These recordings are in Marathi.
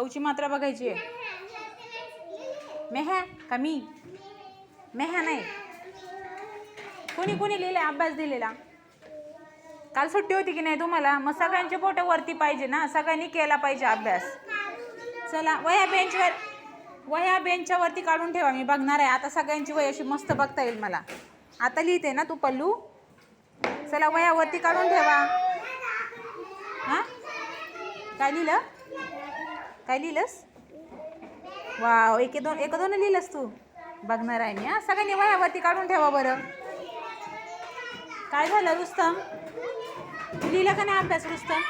औची मात्रा बघायची आहे. मेहा का मी? मेहा नाही. कोणी कोणी लिहिलंय अभ्यास दिलेला? काल सुट्टी होती की नाही तुम्हाला? मग सगळ्यांचे फोटो वरती पाहिजे ना, सगळ्यांनी केला पाहिजे अभ्यास. चला वह्या बेंचच्या वरती काढून ठेवा. मी बघणार आहे आता सगळ्यांची वही अशी मस्त बघता येईल मला. आता लिहिते ना तू पल्लू? चला वह्या वरती काढून ठेवा. हां काय लिहिलं? काय लिहिलंस? वाव, एक दोन लिहिलंस तू? बघणार आहे मी. हां सगळ्यांनी वह्या वरती काढून ठेवा बरं. काय झालं रुस्तम? तू लिहिला का नाही अभ्यास रुस्तम?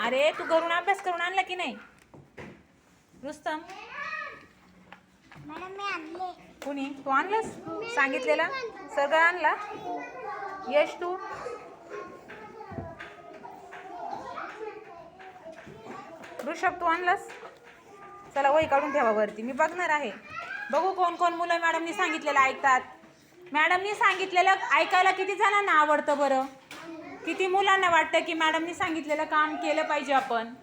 अरे तू घरून अभ्यास करून आणला की नाही रुस्तम? कुणी? तू आणलंस? सांगितलेला सगळं आणला? यश तू? ऋषभ तू आणलास? चला वही काढून ठेवा वरती. मी बघणार आहे. बघू कोण कोण मुलं मॅडमनी सांगितलेलं ऐकतात. मॅडमनी सांगितलेलं ऐकायला किती जणांना आवडतं बरं? किती मुलांना वाटतं की मॅडमनी सांगितलेलं काम केलं पाहिजे आपण?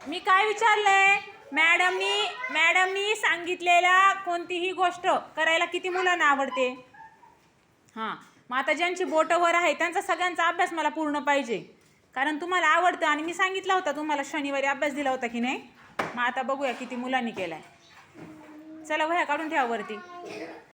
मी काय विचारलंय? मॅडमनी सांगितलेला कोणतीही गोष्ट करायला किती मुलांना आवडते? हां मग आता ज्यांची बोटं वर आहे त्यांचा सगळ्यांचा अभ्यास मला पूर्ण पाहिजे, कारण तुम्हाला आवडतं आणि मी सांगितलं होता तुम्हाला शनिवारी अभ्यास दिला होता की नाही. मग आता बघूया किती मुलांनी केलाय. चला वह्या काढून ठेवा वरती.